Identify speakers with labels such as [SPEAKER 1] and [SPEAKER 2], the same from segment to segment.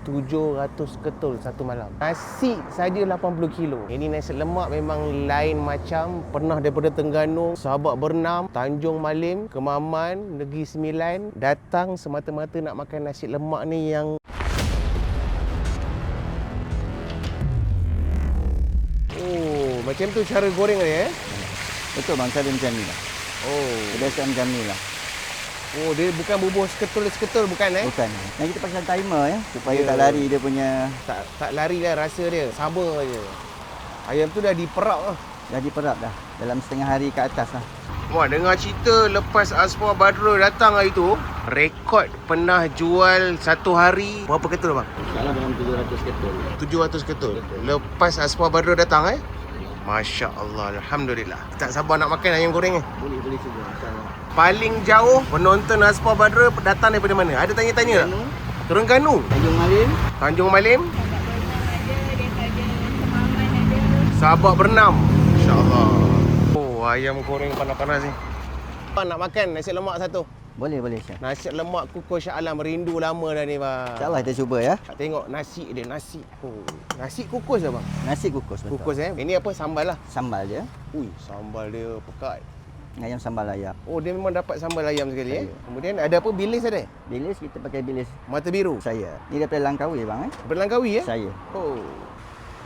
[SPEAKER 1] 700 ketul satu malam. Nasi saja 80 kilo. Ini nasi lemak memang lain macam. Pernah daripada Terengganu, Sabak Bernam, Tanjung Malim, Kemaman, Negeri Sembilan, datang semata-mata nak makan nasi lemak ni yang macam tu cara goreng dia
[SPEAKER 2] Betul bang, cara macam ni lah. Kebiasaan macam ni lah.
[SPEAKER 1] Dia bukan bubuh seketul bukan
[SPEAKER 2] Bukan. Dan kita pasang timer supaya tak lari dia punya.
[SPEAKER 1] Tak lari lah rasa dia. Sabar je. Ayam tu dah diperap lah.
[SPEAKER 2] Dah diperap dah. Dalam setengah hari ke atas lah.
[SPEAKER 1] Wah, dengar cerita lepas Asma Badrul datang hari tu, rekod pernah jual satu hari berapa ketul bang?
[SPEAKER 2] Salah dalam 700 ketul.
[SPEAKER 1] 700 ketul. Lepas Asma Badrul datang Masya Allah, Alhamdulillah. Tak sabar nak makan ayam goreng ni.
[SPEAKER 2] Boleh cuba.
[SPEAKER 1] Paling jauh penonton Asma Badrul datang daripada mana? Ada tanya-tanya tak? Terengganu.
[SPEAKER 2] Tanjung Malim.
[SPEAKER 1] Tanjung Malim. Sabak Bernam. InsyaAllah. Ayam goreng panas-panas ni. Nak makan nasi lemak satu?
[SPEAKER 2] Boleh Syah.
[SPEAKER 1] Nasi lemak kukus Shah Alam. Rindu lama dah ni bang.
[SPEAKER 2] InsyaAllah kita cuba ya.
[SPEAKER 1] Tak tengok nasi dia, nasi. Nasi kukus lah bang?
[SPEAKER 2] Nasi kukus betul.
[SPEAKER 1] Kukus Ini apa? Sambal lah?
[SPEAKER 2] Sambal je.
[SPEAKER 1] Sambal dia pekat.
[SPEAKER 2] Ayam sambal ayam.
[SPEAKER 1] Dia memang dapat sambal ayam sekali Kemudian ada apa? Bilis ada?
[SPEAKER 2] Bilis kita pakai bilis
[SPEAKER 1] Mata biru?
[SPEAKER 2] saya. Ni daripada Langkawi bang
[SPEAKER 1] Berlangkawi
[SPEAKER 2] Saya.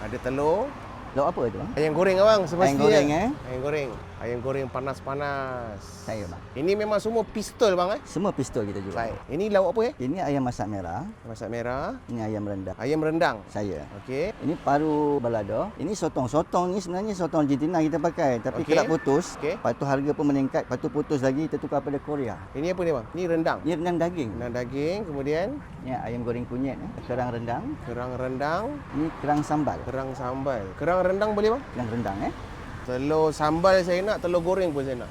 [SPEAKER 1] Ada telur.
[SPEAKER 2] Lauk apa tu bang?
[SPEAKER 1] Ayam goreng abang semestinya.
[SPEAKER 2] Ayam goreng
[SPEAKER 1] Ayam goreng. Ayam goreng panas-panas.
[SPEAKER 2] Saya bang.
[SPEAKER 1] Ini memang semua pistol bang
[SPEAKER 2] Semua pistol kita jual.
[SPEAKER 1] Baik. Ini lauk apa
[SPEAKER 2] Ini ayam masak merah.
[SPEAKER 1] Masak merah.
[SPEAKER 2] Ini ayam rendang.
[SPEAKER 1] Ayam rendang.
[SPEAKER 2] Saya.
[SPEAKER 1] Okey.
[SPEAKER 2] Ini paru balado. Ini sotong. Sotong ni sebenarnya sotong Argentina kita pakai. Tapi
[SPEAKER 1] Okey.
[SPEAKER 2] kerap putus.
[SPEAKER 1] Okey.
[SPEAKER 2] Lepas tu harga pun meningkat. Lepas tu putus lagi kita tukar pada Korea.
[SPEAKER 1] Ini apa ni bang? Ini rendang.
[SPEAKER 2] Ini rendang daging.
[SPEAKER 1] Rendang daging. Kemudian
[SPEAKER 2] Ini ayam goreng kunyit. Kerang rendang.
[SPEAKER 1] kerang rendang.
[SPEAKER 2] Ini kerang sambal.
[SPEAKER 1] Kerang sambal. Kerang rendang boleh bang?
[SPEAKER 2] Kerang rendang
[SPEAKER 1] Telur sambal saya nak, telur goreng pun saya nak.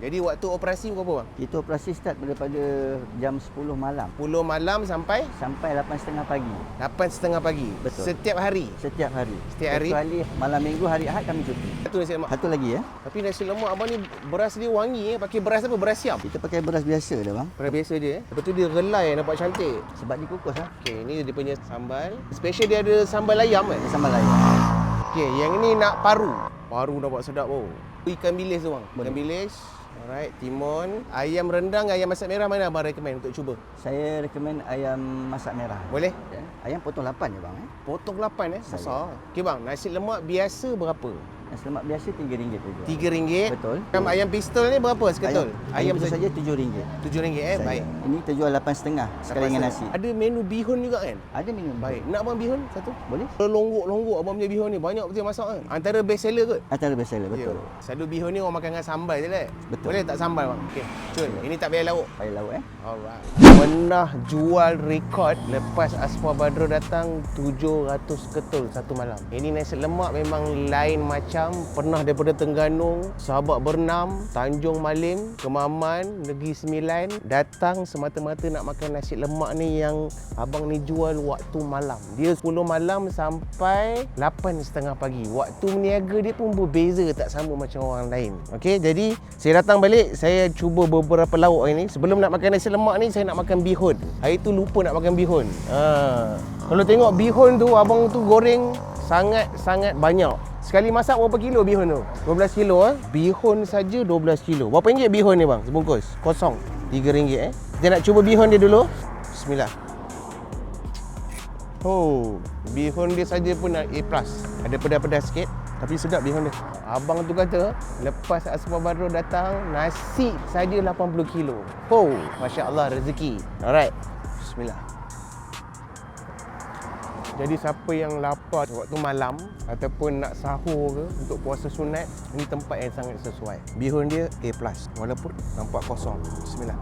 [SPEAKER 1] Jadi waktu operasi berapa bang?
[SPEAKER 2] Kita operasi start daripada jam 10 malam
[SPEAKER 1] 10 malam sampai
[SPEAKER 2] 8.30 pagi.
[SPEAKER 1] 8.30 pagi.
[SPEAKER 2] Betul.
[SPEAKER 1] Setiap hari.
[SPEAKER 2] Setiap hari.
[SPEAKER 1] Setiap hari?
[SPEAKER 2] Kecuali malam minggu, hari Ahad kami cuti.
[SPEAKER 1] Satu nasi lemak.
[SPEAKER 2] Satu lagi
[SPEAKER 1] Tapi nasi lemak abang ni beras dia wangi Pakai beras apa? Beras siam.
[SPEAKER 2] Kita pakai beras biasa dah bang.
[SPEAKER 1] Beras biasa dia Lepas tu dia relai nampak cantik.
[SPEAKER 2] Sebab dikukus
[SPEAKER 1] Okey, ni dia punya sambal. Special dia ada sambal ayam
[SPEAKER 2] Dia sambal ayam.
[SPEAKER 1] Okey, yang ni nak paru. Paru nampak sedap Ikan bilis tu bang.
[SPEAKER 2] Boleh.
[SPEAKER 1] Ikan bilis. Alright, timun. Ayam rendang, ayam masak merah mana abang recommend untuk cuba?
[SPEAKER 2] Saya recommend ayam masak merah.
[SPEAKER 1] Boleh?
[SPEAKER 2] Ayam potong 8 je bang.
[SPEAKER 1] Potong 8 besar. Okey bang, nasi lemak biasa berapa?
[SPEAKER 2] Nasi lemak biasa RM3 tu jual.
[SPEAKER 1] RM3.
[SPEAKER 2] Betul.
[SPEAKER 1] Ayam pistol ni berapa seketul?
[SPEAKER 2] Ayam tu saja RM7.
[SPEAKER 1] RM7 baik.
[SPEAKER 2] Ini terjual 8.5 sekali dengan nasi.
[SPEAKER 1] Ada menu bihun juga kan?
[SPEAKER 2] Ada minum.
[SPEAKER 1] Baik. Nak abang bihun satu?
[SPEAKER 2] Boleh?
[SPEAKER 1] Longgok-longgok abang punya bihun ni. Banyak betul masak kan? Antara best seller kot?
[SPEAKER 2] Antara best seller, betul.
[SPEAKER 1] Selalu bihun ni orang makan dengan sambal je lah.
[SPEAKER 2] Betul.
[SPEAKER 1] Boleh tak sambal bang? Okey. Cun, ini tak payah lauk.
[SPEAKER 2] Payah lauk
[SPEAKER 1] Alright. Pernah jual rekod lepas Asma Badrul datang 700 ketul satu malam. Ini nasi lemak memang lain macam. Pernah daripada Terengganu, Sabak Bernam, Tanjung Malim, Kemaman, Negeri Sembilan, datang semata-mata nak makan nasi lemak ni yang abang ni jual waktu malam. Dia 10 malam sampai 8.30 pagi. Waktu meniaga dia pun berbeza, tak sama macam orang lain. Okey, jadi saya datang balik, saya cuba beberapa lauk hari ni. Sebelum nak makan nasi lemak ni, saya nak makan bihun. Hari tu lupa nak makan bihun. Kalau tengok bihun tu, abang tu goreng sangat-sangat banyak. Sekali masak berapa kilo bihun tu? 12 kilo Bihun saja 12 kilo. Berapa ringgit bihun ni bang? Sebungkus? Kosong. RM3 Kita nak cuba bihun dia dulu. Bismillah. Bihun dia saja pun A+. Ada pedas-pedas sikit. Tapi sedap bihun dia. Abang tu kata, lepas Asma Badrul datang, nasi saja 80 kilo. Masya Allah, rezeki. Alright. Bismillah. Jadi siapa yang lapar waktu malam ataupun nak sahur ke untuk puasa sunat, ini tempat yang sangat sesuai. Bihun dia A+, walaupun nampak kosong. Bismillah.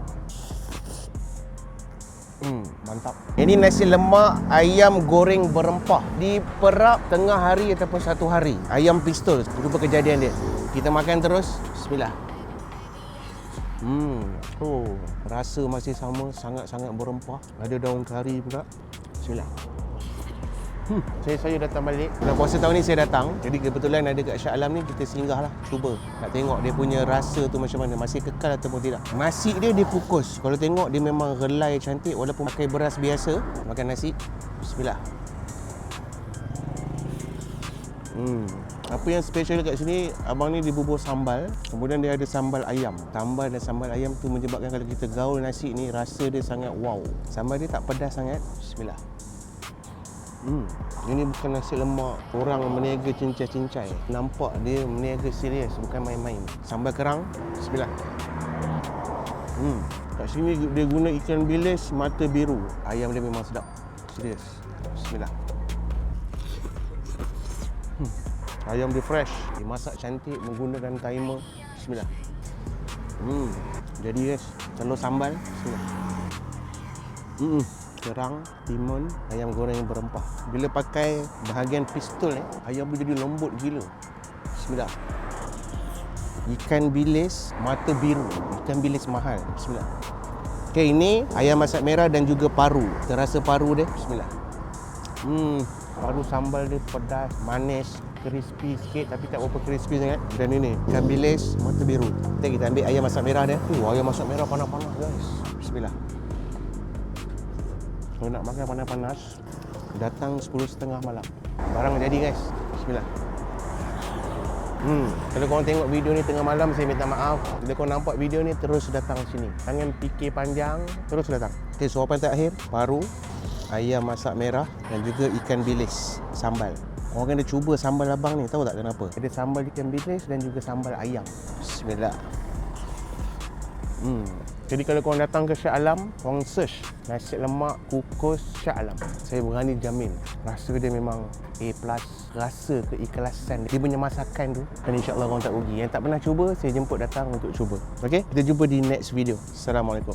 [SPEAKER 1] Mantap. Ini nasi lemak ayam goreng berempah. Diperap tengah hari ataupun satu hari. Ayam pistol. Cuba kejadian dia. Kita makan terus. Bismillah. Rasa masih sama, sangat-sangat berempah. Ada daun kari pula. Bismillah. Saya datang balik. Bulan puasa tahun ni saya datang. Jadi kebetulan ada kat Shah Alam ni, kita singgah lah. Cuba nak tengok dia punya rasa tu macam mana. Masih kekal ataupun tidak. Nasi dia fokus. Kalau tengok dia memang relai cantik. Walaupun pakai beras biasa. Makan nasi. Bismillah. Apa yang special kat sini, abang ni dibubur sambal. Kemudian dia ada sambal ayam. Sambal dan sambal ayam tu menyebabkan kalau kita gaul nasi ni, rasa dia sangat wow. Sambal dia tak pedas sangat. Bismillah. Ini bukan nasi lemak orang meniaga cincai-cincai. Nampak dia meniaga serius, bukan main-main. Sambal kerang. Bismillah. Kat sini dia guna ikan bilis mata biru. Ayam dia memang sedap. Serius. Bismillah. Ayam dia fresh. Dimasak cantik menggunakan timer. Bismillah. Jadi guys, telur sambal. Bismillah. Kerang, timun, ayam goreng yang berempah. Bila pakai bahagian pistol ayam dia jadi lembut gila. Bismillah. Ikan bilis mata biru. Ikan bilis mahal. Bismillah. Okey, ini ayam masak merah dan juga paru. Terasa paru dia. Bismillah. Paru sambal dia pedas, manis, crispy sikit tapi tak berapa crispy sangat. Dan ini ikan bilis mata biru. Kita ambil ayam masak merah dia. Ayam masak merah panas-panas guys. Bismillah. Kalau nak makan panas-panas, datang 10.30 malam. Barang jadi guys. Bismillah. Kalau korang tengok video ni tengah malam, saya minta maaf. Bila korang nampak video ni, terus datang sini. Jangan fikir panjang, terus datang. Okay, suapan terakhir, paru, ayam masak merah dan juga ikan bilis sambal. Korang kena cuba sambal abang ni, tahu tak kenapa? Ada sambal ikan bilis dan juga sambal ayam. Bismillah. Jadi kalau korang datang ke Shah Alam, korang search nasi lemak kukus Shah Alam. Saya berani jamin rasa dia memang A+. Rasa keikhlasan dia punya masakan tu, dan insya-Allah korang tak rugi. Yang tak pernah cuba, saya jemput datang untuk cuba. Okey, kita jumpa di next video. Assalamualaikum.